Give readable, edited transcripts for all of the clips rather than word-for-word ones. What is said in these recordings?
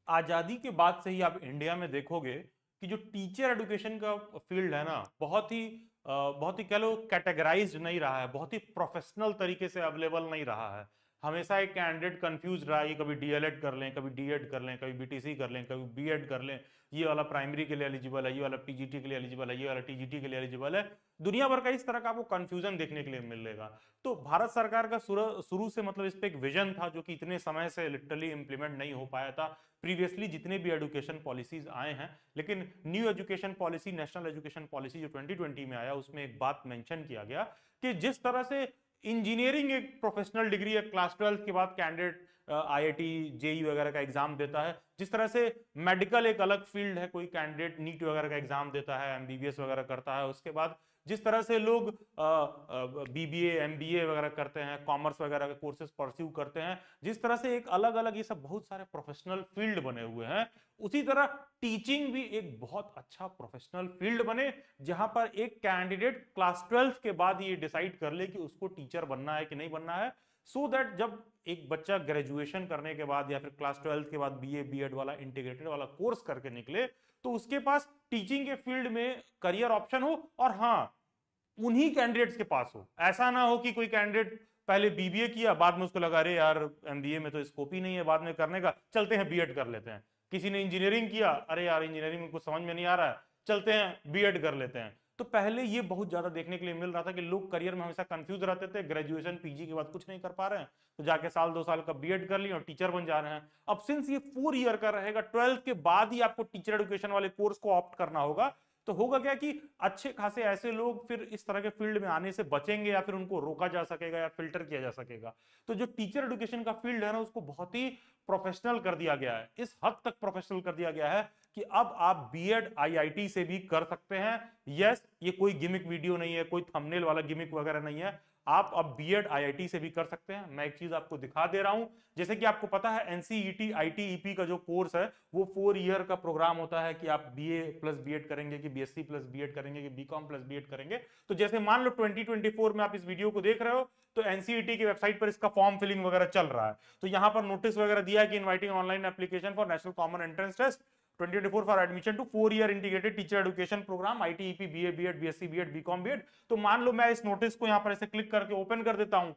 आजादी के बाद से ही आप इंडिया में देखोगे कि जो टीचर एजुकेशन का फील्ड है ना, बहुत ही कह लो कैटेगराइज्ड नहीं रहा है, बहुत ही प्रोफेशनल तरीके से अवेलेबल नहीं रहा है। हमेशा एक कैंडिडेट कंफ्यूज रहा है कि कभी डीएलएड कर लें, कभी डीएड कर लें, कभी बीटीसी कर लें, कभी बीएड कर लें, ये वाला प्राइमरी के लिए एलिजिबल है, ये वाला पीजीटी के लिए एलिजिबल है, ये वाला टीजीटी के लिए एलिजिबल है। दुनिया भर का इस तरह का आपको कंफ्यूजन देखने के लिए मिलेगा। तो भारत सरकार का शुरू से मतलब इस पे एक विजन था जो कि इतने समय से लिटरली इंप्लीमेंट नहीं हो पाया था। प्रीवियसली जितने भी एजुकेशन पॉलिसीज आए हैं, लेकिन new education policy, national education policy जो 2020 में आया, उसमें एक बात मेंशन किया गया कि जिस तरह से इंजीनियरिंग एक प्रोफेशनल डिग्री है, क्लास 12 के बाद कैंडिडेट आईआईटी जेई वगैरह का एग्जाम देता है, जिस तरह से मेडिकल एक अलग फील्ड है, कोई कैंडिडेट नीट वगैरह का एग्जाम देता है, एमबीबीएस वगैरह करता है, उसके बाद जिस तरह से लोग बीबीए एमबीए वगैरह करते हैं, कॉमर्स वगैरह के कोर्सेज परस्यू करते हैं, जिस तरह से एक अलग अलग ये सब बहुत सारे प्रोफेशनल फील्ड बने हुए हैं, उसी तरह टीचिंग भी एक बहुत अच्छा प्रोफेशनल फील्ड बने, जहां पर एक कैंडिडेट क्लास 12 के बाद ये डिसाइड कर ले कि उसको टीचर बनना है कि नहीं बनना है। सो दैट जब एक बच्चा ग्रेजुएशन करने के बाद या फिर क्लास 12 के बाद बीए बीएड वाला इंटीग्रेटेड वाला कोर्स करके निकले, तो उसके पास टीचिंग के फील्ड में करियर ऑप्शन हो, और हाँ, उन्हीं कैंडिडेट्स के पास हो। ऐसा ना हो कि कोई कैंडिडेट पहले बीबीए किया, बाद में उसको लगा अरे यार एमबीए में तो स्कोप ही नहीं है बाद में करने का, चलते हैं बीएड कर लेते हैं। किसी ने इंजीनियरिंग किया, अरे यार इंजीनियरिंग में कुछ समझ में नहीं आ रहा है, चलते हैं बीएड कर लेते हैं। तो पहले ये बहुत ज्यादा देखने के लिए मिल रहा था कि लोग करियर में हमेशा कंफ्यूज रहते थे, ग्रेजुएशन पीजी के बाद कुछ नहीं कर पा रहे हैं, तो जाके साल 2 साल का बीएड कर लिया और टीचर बन जा रहे हैं। अब सिंस ये 4 ईयर का रहेगा, 12th के बाद ही आपको टीचर एजुकेशन वाले कोर्स को ऑप्ट करना होगा, तो होगा क्या कि अच्छे खासे ऐसे लोग फिर इस तरह के फील्ड में आने से बचेंगे, या फिर उनको रोका जा सकेगा या फिल्टर किया जा सकेगा। तो जो टीचर एजुकेशन का फील्ड है ना, उसको बहुत ही प्रोफेशनल कर दिया गया है, इस हद तक प्रोफेशनल कर दिया गया है कि अब आप बीएड आईआईटी से भी कर सकते हैं। यस, ये कोई गिमिक वीडियो नहीं है, कोई थंबनेल वाला गिमिक वगैरह नहीं है, आप अब बीएड आईआईटी से भी कर सकते हैं। मैं एक चीज आपको दिखा दे रहा हूं, जैसे कि आपको पता है एनसीईटी आईटीईपी का जो कोर्स है वो 4 ईयर का प्रोग्राम होता है कि आप बीए प्लस बीएड करेंगे कि बीएससी प्लस बीएड करेंगे कि बीकॉम प्लस बीएड करेंगे। तो जैसे मान लो 2024 में आप इस वीडियो को देख रहे हो, तो एनसीईटी की वेबसाइट पर इसका फॉर्म फिलिंग वगैरह चल रहा है, तो यहां पर नोटिस वगैरह दिया है कि inviting online application for national common entrance test 2024 for admission to 4 year integrated teacher education programme ITEP BA BEd BSc BEd BCom BEd. तो मान लो मैं इस नोटिस को यहां पर ऐसे क्लिक करके ओपन कर देता हूं।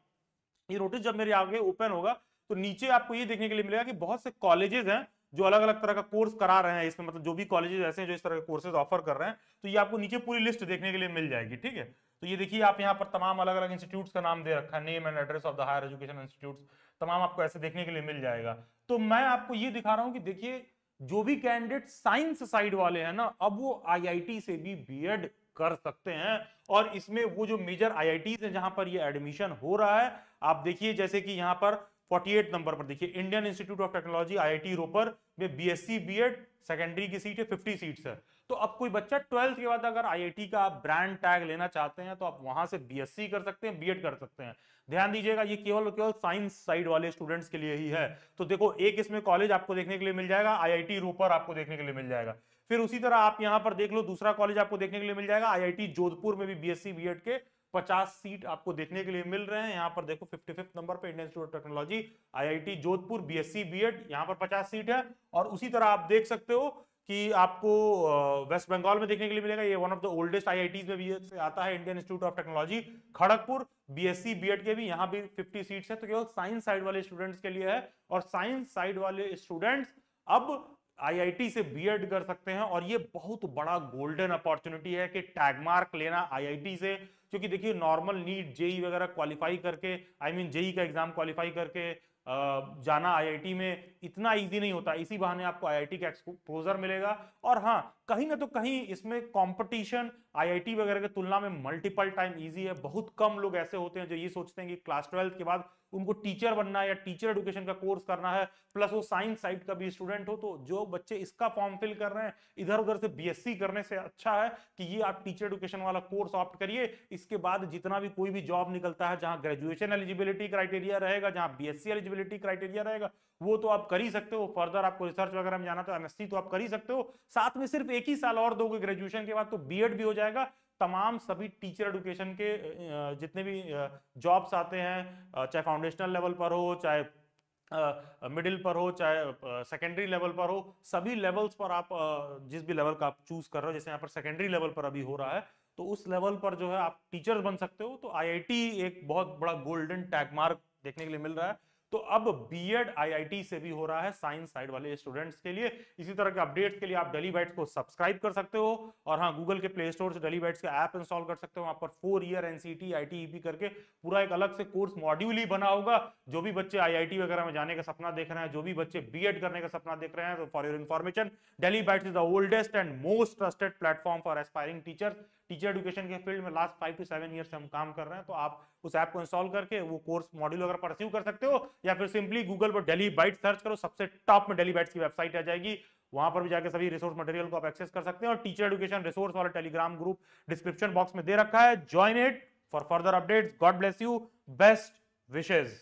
ये नोटिस जब मेरे आगे ओपन होगा तो नीचे आपको ये देखने के लिए मिलेगा कि बहुत से कॉलेजेस हैं जो अलग अलग तरह का कोर्स करा रहे हैं इसमें, मतलब जो भी कॉलेजेस ऐसे हैं जो इस तरह के कोर्सेज ऑफर कर रहे हैं, तो ये आपको नीचे पूरी लिस्ट देखने के लिए मिल जाएगी। ठीक है, तो ये देखिए आप यहाँ पर तमाम अलग अलग इंस्टीट्यूट्स का नाम दे रखा है, name and address of the higher education institutes, तमाम आपको ऐसे देखने के लिए मिल जाएगा। तो मैं आपको ये दिखा रहा हूं कि देखिए जो भी कैंडिडेट साइंस साइड वाले हैं ना, अब वो आईआईटी से भी बीएड कर सकते हैं। और इसमें वो जो मेजर आईआईटीज हैं जहां पर ये एडमिशन हो रहा है, आप देखिए जैसे कि यहां पर 48 नंबर पर देखिए Indian institute of technology IIT Ropar में बीएससी बीएड सेकेंडरी की सीट है, 50 सीट्स है। तो अब कोई बच्चा 12th के बाद अगर आईआईटी का आप ब्रांड टैग लेना चाहते हैं तो आप वहां से बीएससी कर सकते हैं, बीएड कर सकते हैं। ध्यान दीजिएगा ये केवल केवल साइंस साइड वाले स्टूडेंट्स के लिए ही है। तो देखो एक इसमें कॉलेज आपको देखने के लिए मिल जाएगा, आईआईटी रोपर आपको देखने के लिए मिल जाएगा। फिर उसी तरह आप यहां पर देख लो दूसरा कॉलेज आपको देखने के लिए मिल जाएगा, आईआईटी जोधपुर में भी बीएससी बीएड के 50 सीट आपको देखने के लिए मिल रहे हैं। यहां पर देखो 55 नंबर पे Indian institute of technology IIT Jodhpur BSc BEd, यहां पर 50 सीट है। और उसी तरह आप देख सकते हो कि आपको वेस्ट बंगाल में देखने के लिए मिलेगा, ये one of the oldest IITs में भी आता है, Indian institute of technology Kharagpur, BSc BEd के भी यहां भी 50 सीट्स है। तो केवल साइंस साइड वाले स्टूडेंट्स के लिए है, और साइंस साइड वाले स्टूडेंट्स अब आईआईटी से बीएड कर सकते हैं। और ये बहुत बड़ा गोल्डन अपॉर्चुनिटी है कि टैग मार्क लेना आईआईटी से, क्योंकि देखिए नॉर्मल नीट जेई वगैरह क्वालिफाई करके, आई मीन जेई का एग्जाम क्वालिफाई करके जाना आईआईटी में इतना इजी नहीं होता। इसी बहाने आपको आईआईटी का एक्सपोजर मिलेगा। और हाँ, कहीं ना तो कहीं इसमें कंपटीशन आईआईटी वगैरह की तुलना में मल्टीपल टाइम इजी है। बहुत कम लोग ऐसे होते हैं जो ये सोचते हैं कि क्लास 12 के बाद उनको टीचर बनना है या टीचर एजुकेशन का कोर्स करना है, प्लस वो साइंस साइड का भी स्टूडेंट हो। तो जो बच्चे इसका फॉर्म फिल कर रहे हैं, इधर उधर से बीएससी करने से अच्छा है कि ये आप टीचर एजुकेशन वाला कोर्स ऑप्ट करिए। इसके बाद जितना भी कोई भी जॉब निकलता है जहां ग्रेजुएशन एलिजिबिलिटी क्राइटेरिया रहेगा, जहां बीएससी एलिजिबिलिटी क्राइटेरिया रहेगा, वो तो आप कर ही सकते हो। फर्दर आपको रिसर्च वगैरह में जाना तो एमएससी तो आप कर ही सकते हो, साथ में सिर्फ एक ही साल और दोगे ग्रेजुएशन के बाद तो बीएड भी हो जाएगा। तमाम सभी टीचर एजुकेशन के जितने भी जॉब्स आते हैं, चाहे फाउंडेशनल लेवल पर हो, चाहे मिडिल पर हो चाहे सेकेंडरी लेवल पर हो, सभी लेवल्स पर आप जिस भी लेवल का आप चूज कर रहे हो, जैसे यहाँ पर सेकेंडरी लेवल पर अभी हो रहा है, तो उस लेवल पर जो है आप टीचर्स बन सकते हो। तो आईआईटी एक बहुत बड़ा गोल्डन टैग मार्क देखने के लिए मिल रहा है। तो अब बीएड आईआईटी से भी हो रहा है साइंस साइड वाले स्टूडेंट्स के लिए। इसी तरह के अपडेट्स के लिए आप डेली बाइट्स को सब्सक्राइब कर सकते हो, और हाँ, गूगल के प्ले स्टोर से डेली बाइट्स का ऐप इंस्टॉल कर सकते हो। वहां पर 4 ईयर एनसीटी आईटीईपी करके पूरा एक अलग से कोर्स मॉड्यूल ही बना होगा। जो भी बच्चे आईआईटी वगैरह में जाने का सपना देख रहे हैं, जो भी बच्चे बीएड करने का सपना देख रहे हैं, तो for your information, daily bytes is the oldest and most trusted platform for aspiring teachers. Teacher education के फील्ड में लास्ट 5 to 7 ईयर से हम काम कर रहे हैं। तो आप उस ऐप को इंस्टॉल करके वो कोर्स मॉड्यूल वगैरह परस्यू कर सकते हो, या फिर सिंपली गूगल पर डेली बाइट सर्च करो, सबसे टॉप में डेली बाइट्स की वेबसाइट आ जाएगी। वहां पर भी जाके सभी रिसोर्स मटेरियल को आप एक्सेस कर सकते हैं। और टीचर एजुकेशन रिसोर्स वाला टेलीग्राम ग्रुप डिस्क्रिप्शन बॉक्स में दे रखा है, join it for further updates. God bless you, best wishes.